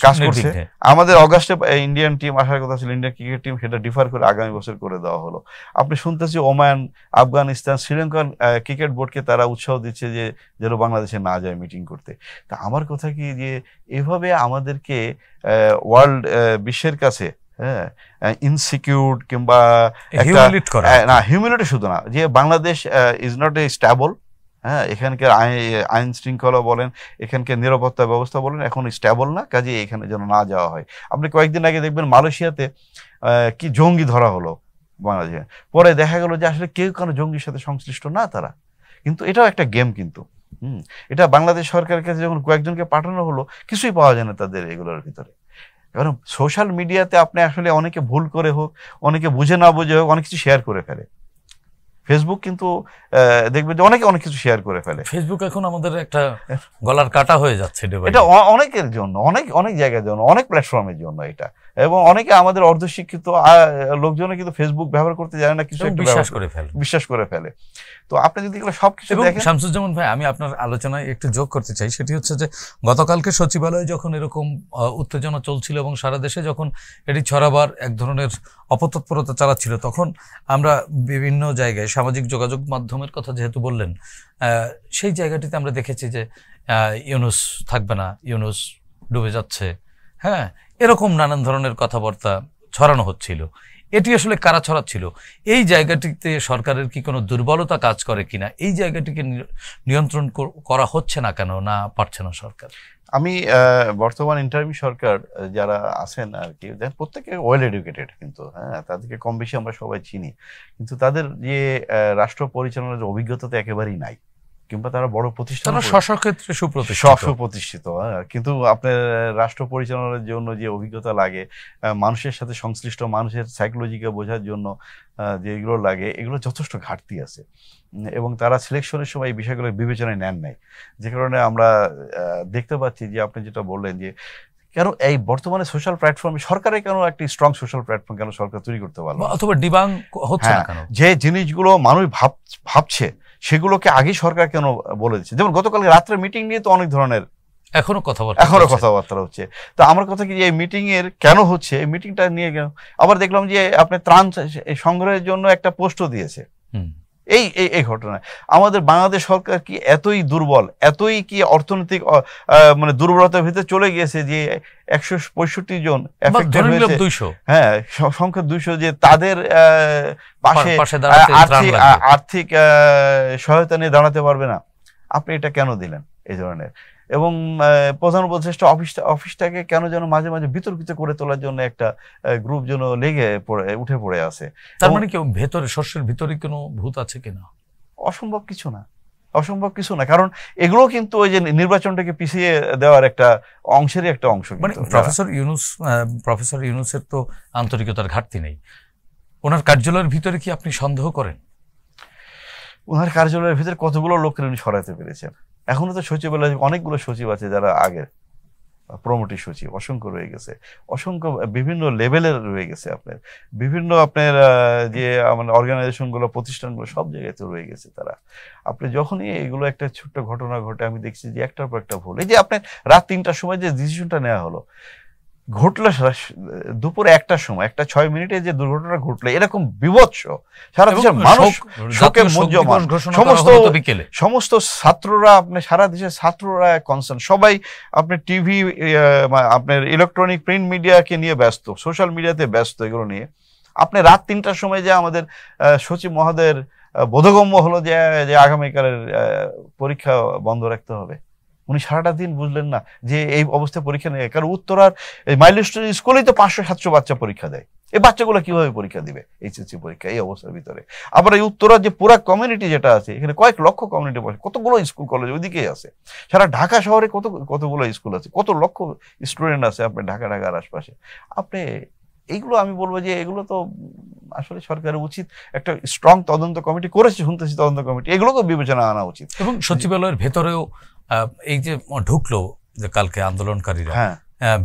আমাদের অগাস্টে ইন্ডিয়ান টিম আসার কথা ছিল, ইন্ডিয়ান ক্রিকেট টিম, সেটা ডিফার করে আগামী বছর করে দেওয়া হলো। আপনি শুনতেছি ওমান, আফগানিস্তান, শ্রীলঙ্কার ক্রিকেট বোর্ডকে তারা উৎসাহ দিচ্ছে যে যেন বাংলাদেশে না যায় মিটিং করতে। তা আমার কথা কি, যে এভাবে আমাদেরকে ওয়ার্ল্ড বিশ্বের কাছে ইনসিকিউর কিংবা না, হিউমিলিটি শুধু না, যে Bangladesh is not a stable, এখানকার আইন শৃঙ্খলা বলেন, এখানকার নিরাপত্তা ব্যবস্থা বলেন, এখন স্ট্যাবল না, কাজে এখানে যেন না যাওয়া হয়। আপনি কয়েকদিন আগে দেখবেন মালয়েশিয়াতে কি জঙ্গি ধরা হলো বাংলাদেশে, পরে দেখা গেল যে আসলে কেউ কোনো জঙ্গির সাথে সংশ্লিষ্ট না তারা, কিন্তু এটাও একটা গেম কিন্তু। এটা বাংলাদেশ সরকারের কাছে যখন কয়েকজনকে পাঠানো হলো, কিছুই পাওয়া যায় না তাদের এগুলোর ভিতরে। কারণ সোশ্যাল মিডিয়াতে আপনি আসলে অনেকে ভুল করে হোক, অনেকে বুঝে না বুঝে হোক, অনেক কিছু শেয়ার করে ফেলে। ফেসবুক কিন্তু দেখবেন যে অনেক কিছু শেয়ার করে ফেলে। ফেসবুক এখন আমাদের একটা গলার কাটা হয়ে যাচ্ছে, এটা অনেকের জন্য, অনেক জায়গার জন্য, অনেক প্ল্যাটফর্মের জন্য এটা, এবং অনেকে আমাদের অর্ধশিক্ষিত লোকজনে কিন্তু ফেসবুক ব্যবহার করতে জানে না, কিছু বিশ্বাস করে ফেলে। তো আপনি যদি এগুলো সবকিছু দেখেন, শামসুজ্জামান ভাই, আমি আপনার আলোচনায় একটু যোগ করতে চাই, সেটি হচ্ছে যে গতকালকে সচিবালয়ে যখন এরকম উত্তেজনা চলছিল এবং সারা দেশে যখন এটি ছড়াবার এক ধরনের অপতৎপরতা চালাচ্ছিল, তখন আমরা বিভিন্ন জায়গায় সামাজিক যোগাযোগ মাধ্যমের কথা যেহেতু বললেন, সেই জায়গাটিতে আমরা দেখেছি যে ইউনূস থাকবে না, ইউনূস ডুবে যাচ্ছে, এরকম নানান ধরনের কথাবার্তা ছড়ানো হচ্ছিল। এটি আসলে কারা ছড়াচ্ছিল? এই জায়গাটিতে সরকারের কি কোনো দুর্বলতা কাজ করে কিনা? এই জায়গাটিকে নিয়ন্ত্রণ করা হচ্ছে না কেন, না পারছে না সরকার? আমি বর্তমান ইন্টারিম সরকার যারা আছেন আর কি, প্রত্যেকে ওয়েল এডুকেটেড, কিন্তু তাদেরকে কম বেশি আমরা সবাই চিনি, কিন্তু তাদের যে রাষ্ট্র পরিচালনার অভিজ্ঞতা তো একেবারেই নাই, কিংবা তারা বড় প্রতিষ্ঠান স্বক্ষেত্রে সুপ্রতিষ্ঠিত, কিন্তু আপনার রাষ্ট্র পরিচালনার জন্য যে অভিজ্ঞতা লাগে, মানুষের সাথে সংশ্লিষ্ট মানুষের সাইকোলজিকে বোঝার জন্য যেগুলো লাগে, এগুলো যথেষ্ট ঘাটতি আছে, এবং তারা সিলেকশনের সময় এই বিষয়গুলো বিবেচনায় নেন নাই, যে কারণে আমরা দেখতে পাচ্ছি যে আপনি যেটা বললেন যে কেন এই বর্তমানে সোশ্যাল প্ল্যাটফর্মে সরকারের কেন একটি স্ট্রং সোশ্যাল প্ল্যাটফর্ম কেন সরকার তৈরি করতে পারলো, অথবা ডিবাং হচ্ছে না কেন? যে জিনিসগুলো মানুষ ভাবছে সেগুলোকে আগেই সরকার কেন বলে দিচ্ছে? যেমন গতকাল রাত্রে মিটিং নিয়ে তো অনেক ধরনের এখনো কথাবার্তা হচ্ছে। তো আমার কথা কি, যে এই মিটিং এর কেন হচ্ছে, এই মিটিংটা নিয়ে কেন? আবার দেখলাম যে আপনি ত্রাণ সংগ্রহের জন্য একটা পোস্টও দিয়েছে। এই ঘটনায় আমাদের বাংলাদেশ সরকার কি এতই দুর্বল, এতই কি অর্থনৈতিক মানে দুর্বলতার ভিতরে চলে গিয়েছে যে 165 জন এফেক্টেড হয়েছে, সংখ্যা 200, যে তাদের পাশে আর্থিক সহায়তা নিয়ে দাঁড়াতে পারবে না? আপনি এটা কেন দিলেন এই ধরনের? এবং প্রধান উপদেষ্টা অফিসটাকে কেন যেন মাঝে মাঝে বিতর্কিত করে তোলার জন্য একটা গ্রুপ যেন উঠে পড়ে আছে। তার মানে কি ভেতরে, শস্যের ভিতরে কোনো ভূত আছে কিনা? অসম্ভব কিছু না, কারণ এগুলো কিন্তু ওই যে নির্বাচনটাকে পিছিয়ে দেওয়ার একটা অংশেরই একটা অংশ। মানে প্রফেসর ইউনূসের তো আন্তরিকতার ঘাটতি নেই, ওনার কার্যালয়ের ভিতরে কি আপনি সন্দেহ করেন? ওনার কার্যালয়ের ভিতরে কতগুলো লোককে উনি সরাতে পেরেছেন? এখনো তো সচিবালয় অনেকগুলো সচিব আছে যারা আগের প্রমোটিভ সচিব অসংখ্য রয়ে গেছে, অসংখ্য বিভিন্ন লেভেলের রয়ে গেছে, বিভিন্ন যে অর্গানাইজেশনগুলো, প্রতিষ্ঠানগুলো সব জায়গায় তো রয়ে গেছে তারা। আপনি যখনই এগুলো একটা ছোট্ট ঘটনা ঘটে, আমি দেখছি যে একটার পর একটা ভুল। এই যে আপনার রাত 3টার সময় যে ডিসিশনটা নেওয়া হলো, ঘটলো দুপুর 1টার সময়, 1:06 যে দুর্ঘটনা ঘটলো, এরকম বিভৎস, সারা দেশের মানুষ শোকে মুহ্যমান, সমস্ত ছাত্ররা, আপনি সারা দেশের ছাত্ররা কনসার্ন, সবাই আপনি টিভি, আপনার ইলেকট্রনিক প্রিন্ট মিডিয়াকে নিয়ে ব্যস্ত, সোশ্যাল মিডিয়াতে ব্যস্ত এগুলো নিয়ে। আপনি রাত 3টার সময় যে আমাদের সচিব মহোদয়ের বোধগম্য হলো যে আগামীকালের পরীক্ষা বন্ধ রাখতে হবে, উনি সারাটা দিন বুঝলেন না যে এই অবস্থায় পরীক্ষা নেই। কারণ উত্তরার মাইলস্টোন স্কুলেই তো 500-700 বাচ্চা পরীক্ষা দেয়, এই বাচ্চাগুলো কিভাবে পরীক্ষা দিবে এইচএসসি পরীক্ষা এই অবস্থার ভিতরে? আবার এই উত্তরার যে পুরা কমিউনিটি যেটা আছে, এখানে কয়েক লক্ষ কমিউনিটি বসে, কতগুলো স্কুল কলেজ ওইদিকেই আছে, সারা ঢাকা শহরে কতগুলো স্কুল আছে, কত লক্ষ স্টুডেন্ট আছে আপনার ঢাকার আশপাশে। আপনি এইগুলো, আমি বলবো যে এগুলো তো আসলে সরকারের উচিত, একটা স্ট্রং তদন্ত কমিটি করেছে শুনতেছি, তদন্ত কমিটি, এগুলোকে বিবেচনা আনা উচিত। এবং সচিবালয়ের ভেতরেও এই যে ঢুকলো যে কালকে আন্দোলনকারীরা,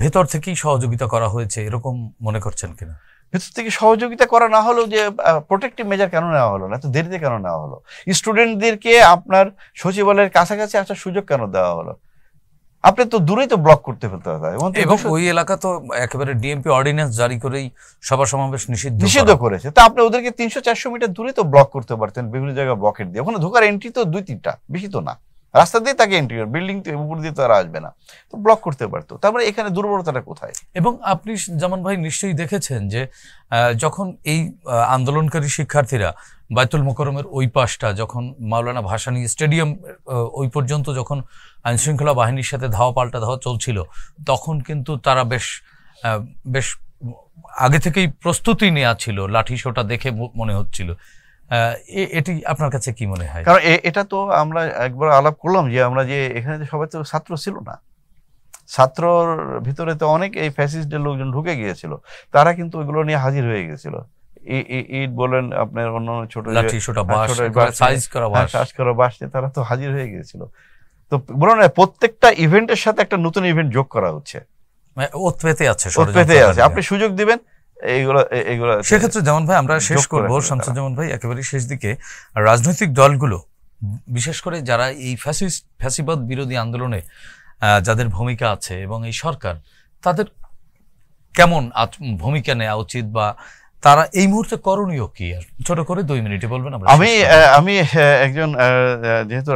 ভেতর থেকেই সহযোগিতা করা হয়েছে এরকম মনে করছেন কিনা? ভেতর থেকে সহযোগিতা করা না হলেও যে প্রোটেক্টিভ মেজার কেন নেওয়া হলো না, এত দেরিতে কেন নেওয়া হলো? স্টুডেন্টদেরকে আপনার সচিবালয়ের কাছাকাছি আসার সুযোগ কেন দেওয়া হলো? আপনি তো দূরেই তো ব্লক করতে ফেলতে হবে, এবং ওই এলাকা তো একেবারে ডিএমপি অর্ডিন্যান্স জারি করেই সভা সমাবেশ নিষিদ্ধ করেছে। তা আপনি ওদেরকে 300-400 মিটার দূরে তো ব্লক করতে পারতেন, বিভিন্ন জায়গায় ব্লকেট দিয়ে। ওখানে ঢোকার এন্ট্রি তো 2-3টা, বেশি তো না, রাস্তা দিয়ে তাকে এন্ট্রি, বিল্ডিং উপর দিয়ে তারা আসবে না, তো ব্লক করতে পারতো। তারপরে এখানে দুর্বলতাটা কোথায়? এবং আপনি জামান ভাই নিশ্চয়ই দেখেছেন যে যখন এই আন্দোলনকারী শিক্ষার্থীরা বায়তুল মোকরমের ওই পাশটা, যখন মাওলানা ভাসানী স্টেডিয়াম ওই পর্যন্ত যখন আইনশৃঙ্খলা বাহিনীর সাথে ধাওয়া পাল্টা ধাওয়া চলছিল, তখন কিন্তু তারা বেশ আগে থেকেই প্রস্তুতি নেওয়া ছিল, লাঠি সোটা দেখে মনে হচ্ছিল। এটি আপনার কাছে কি মনে হয়? কারণ এটা তো আমরা একবার আলাপ করলাম যে আমরা যে এখানে সবাই তো ছাত্র ছিল না, ছাত্রর ভিতরে তো অনেক এই ফ্যাসিস্টের লোকজন ঢুকে গিয়েছিল, তারা কিন্তু ওইগুলো নিয়ে হাজির হয়ে গেছিল। ইট বলেন, আপনার অন্য ছোট সাইজ করা বাস নিয়ে তারা তো হাজির হয়ে গিয়েছিল। তো বলুন, প্রত্যেকটা ইভেন্টের সাথে একটা নতুন ইভেন্ট যোগ করা হচ্ছে, আপনি সুযোগ দিবেন এইগুলো। সেক্ষেত্রে যেমন ভাই আমরা শেষ করবো, শামসুজ্জামান ভাই একেবারে শেষ দিকে, রাজনৈতিক দলগুলো বিশেষ করে যারা এই ফ্যাসিবাদ বিরোধী আন্দোলনে যাদের ভূমিকা আছে এবং এই সরকার, তাদের কেমন ভূমিকা নেওয়া উচিত বা তারা এই মুহূর্তে করণীয় কি? ছোট করে 2 মিনিটে বলবেন। আমি একজন, যেহেতু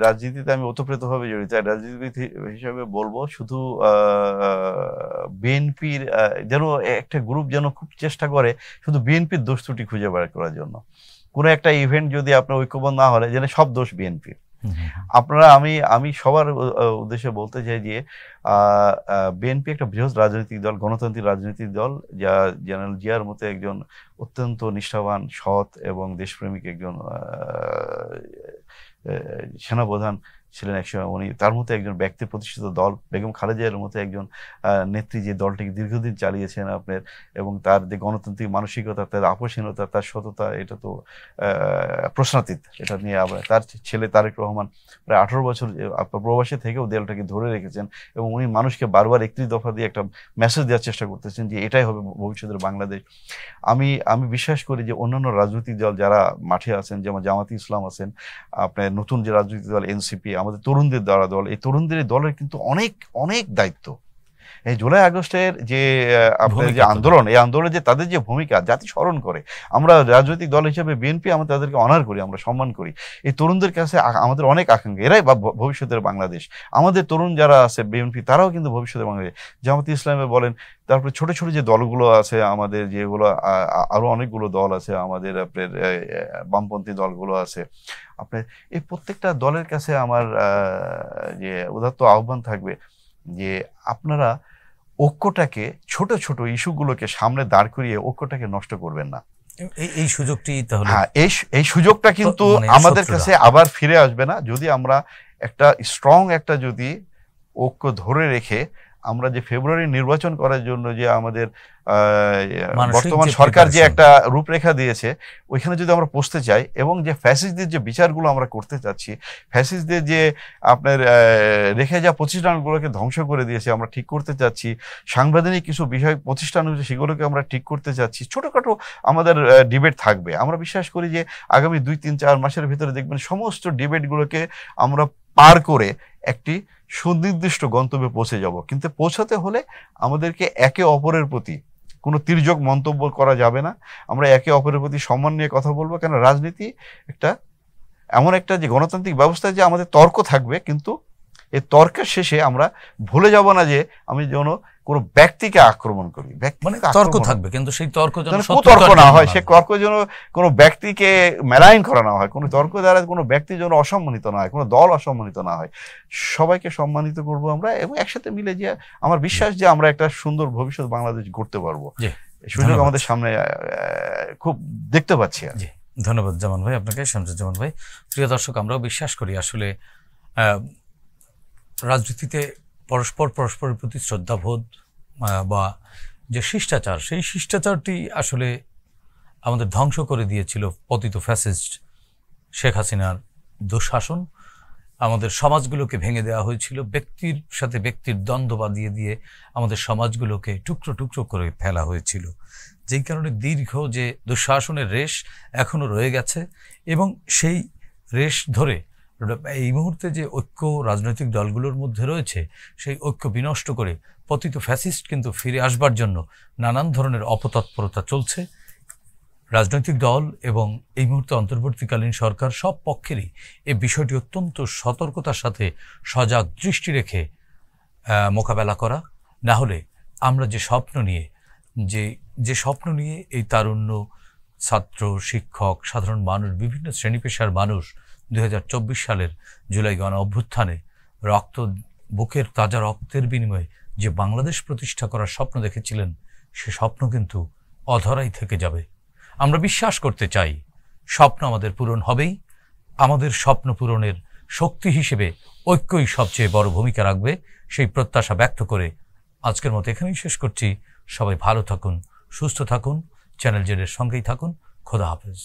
রাজনীতিতে আমি ওতপ্রোতভাবে জড়িত, রাজনীতিবিদ হিসাবে বলবো শুধু বিএনপির যেন একটা গ্রুপ যেন খুব চেষ্টা করে শুধু বিএনপির দোষ ত্রুটি খুঁজে বের করার জন্য। কোনো একটা ইভেন্ট যদি আপনার ঐক্যবদ্ধ না হলে যেন সব দোষ বিএনপির। আপনারা, আমি সবার উদ্দেশ্যে বলতে চাই যে বিএনপি একটা বৃহৎ রাজনৈতিক দল, গণতান্ত্রিক রাজনৈতিক দল, যা জেনারেল জিয়ার মতো একজন অত্যন্ত নিষ্ঠাবান, সৎ এবং দেশপ্রেমিক একজন সেনাপ্রধান ছিলেন একসময়, উনি তার মতো একজন ব্যক্তি প্রতিষ্ঠিত দল, বেগম খালেদা জিয়ার মতো একজন নেত্রী যে দলটিকে দীর্ঘদিন চালিয়েছেন আপনার, এবং তার যে গণতান্ত্রিক মানসিকতা, তার আপোষহীনতা, তার সততা, এটা তো প্রশ্নাতীত। এটা নিয়ে আবার তার ছেলে তারেক রহমান প্রায় 18 বছর প্রবাসী থেকেও দলটাকে ধরে রেখেছেন, এবং উনি মানুষকে বারবার 31 দফা দিয়ে একটা মেসেজ দেওয়ার চেষ্টা করতেছেন যে এটাই হবে ভবিষ্যতের বাংলাদেশ। আমি বিশ্বাস করি যে অন্যান্য রাজনৈতিক দল যারা মাঠে আছেন, যেমন জামাতে ইসলাম আছেন, আপনার নতুন যে রাজনৈতিক দল এনসিপি, আমাদের তরুণদের দ্বারা দল, এই তরুণদের দলের কিন্তু অনেক অনেক দায়িত্ব। এই জুলাই আগস্টের যে আপনার যে আন্দোলন, এই আন্দোলনে যে তাদের যে ভূমিকা জাতি স্মরণ করে, আমরা রাজনৈতিক দল হিসেবে বিএনপি আমরা তাদেরকে অনার করি, আমরা সম্মান করি। এই তরুণদের কাছে আমাদের অনেক আকাঙ্ক্ষা, এরাই ভবিষ্যতের বাংলাদেশ। আমাদের তরুণ যারা আছে বিএনপি, তারাও কিন্তু ভবিষ্যতের বাংলাদেশ। জামাতে ইসলামে বলেন, তারপরে ছোট ছোট যে দলগুলো আছে আমাদের, যেগুলো আরো অনেকগুলো দল আছে আমাদের, আপনার বামপন্থী দলগুলো আছে, আপনার এই প্রত্যেকটা দলের কাছে আমার যে উদাত্ত আহ্বান থাকবে যে আপনারা ঐক্যটাকে, ছোট ছোট ইস্যুগুলোকে সামনে দাঁড় করিয়ে ঐক্যটাকে নষ্ট করবেন না। এই সুযোগটি তাহলে, হ্যাঁ, এই সুযোগটা কিন্তু আমাদের কাছে আবার ফিরে আসবে না যদি আমরা একটা স্ট্রং একটা যদি ঐক্য ধরে রেখে আমরা যে ফেব্রুয়ারি নির্বাচন করার জন্য যে আমাদের বর্তমান সরকার যে একটা রূপরেখা দিয়েছে, ওইখানে যদি আমরা পৌঁছতে চাই, এবং যে ফ্যাসিস্টদের যে বিচারগুলো আমরা করতে চাচ্ছি, ফ্যাসিস্টদের যে আপনার রেখে যা প্রতিষ্ঠানগুলোকে ধ্বংস করে দিয়েছে আমরা ঠিক করতে চাচ্ছি, সাংবিধানিক কিছু বিষয় প্রতিষ্ঠান হয়েছে সেগুলোকে আমরা ঠিক করতে চাচ্ছি, ছোটখাটো আমাদের ডিবেট থাকবে। আমরা বিশ্বাস করি যে আগামী 2-3-4 মাসের ভিতরে দেখবেন সমস্ত ডিবেটগুলোকে আমরা পার করে একটি সুনির্দিষ্ট গন্তব্যে পৌঁছে যাব। কিন্তু পৌঁছাতে হলে আমাদেরকে একে অপরের প্রতি কোনো তির্যক মন্তব্য করা যাবে না। আমরা একে অপরের প্রতি সম্মান নিয়ে কথা বলবো, কেন রাজনীতি একটা এমন একটা যে গণতান্ত্রিক ব্যবস্থা যে আমাদের তর্ক থাকবে, কিন্তু এই তর্কের শেষে আমরা ভুলে যাব না যে আমি যেন কোনো ব্যক্তিকে আক্রমণ করি। মানে তর্ক থাকবে, কিন্তু সেই তর্ক যেন তর্ক না হয়, সে তর্ক যেন কোনো ব্যক্তিকে মেলাইন করা না হয়, কোনো তর্ক দ্বারা কোনো ব্যক্তি যেন অসম্মানিত না হয়, কোনো দল অসম্মানিত না হয়। সবাইকে সম্মানিত করব আমরা, এবং একসাথে মিলে যে আমার বিশ্বাস যে আমরা একটা সুন্দর ভবিষ্যৎ বাংলাদেশ গড়তে পারবো। সুযোগ আমাদের সামনে খুব দেখতে পাচ্ছি। ধন্যবাদ জামান ভাই, আপনাকে, শামসুজ্জামান ভাই। প্রিয় দর্শক, আমরাও বিশ্বাস করি আসলে রাজনীতিতে পরস্পরের প্রতি শ্রদ্ধাবোধ বা যে শিষ্টাচার, সেই শিষ্টাচারটি আসলে আমাদের ধ্বংস করে দিয়েছিল পতিত ফ্যাসিস্ট শেখ হাসিনার দুঃশাসন। আমাদের সমাজগুলোকে ভেঙে দেওয়া হয়েছিল, ব্যক্তির সাথে ব্যক্তির দ্বন্দ্ব বাঁধিয়ে দিয়ে আমাদের সমাজগুলোকে টুকরো টুকরো করে ফেলা হয়েছিল। যেই কারণে দীর্ঘ যে দুঃশাসনের রেশ এখনও রয়ে গেছে, এবং সেই রেশ ধরে এই মুহূর্তে যে ঐক্য রাজনৈতিক দলগুলোর মধ্যে রয়েছে, সেই ঐক্য বিনষ্ট করে পতিত ফ্যাসিস্ট কিন্তু ফিরে আসবার জন্য নানান ধরনের অপতৎপরতা চলছে। রাজনৈতিক দল এবং এই মুহূর্তে অন্তর্বর্তীকালীন সরকার সব পক্ষেরই এই বিষয়টি অত্যন্ত সতর্কতার সাথে সজাগ দৃষ্টি রেখে মোকাবেলা করা। না হলে আমরা যে স্বপ্ন নিয়ে এই তারুণ্য, ছাত্র, শিক্ষক, সাধারণ মানুষ, বিভিন্ন শ্রেণী পেশার মানুষ 2024 সালের জুলাই গণ অভ্যুত্থানে বুকের তাজা রক্তের বিনিময়ে যে বাংলাদেশ প্রতিষ্ঠা করার স্বপ্ন দেখেছিলেন, সে স্বপ্ন কিন্তু অধরাই থেকে যাবে। আমরা বিশ্বাস করতে চাই স্বপ্ন আমাদের পূরণ হবেই। আমাদের স্বপ্ন পূরণের শক্তি হিসেবে ঐক্যই সবচেয়ে বড় ভূমিকা রাখবে, সেই প্রত্যাশা ব্যক্ত করে আজকের মতো এখানেই শেষ করছি। সবাই ভালো থাকুন, সুস্থ থাকুন, চ্যানেল জেডের সঙ্গেই থাকুন। খোদা হাফেজ।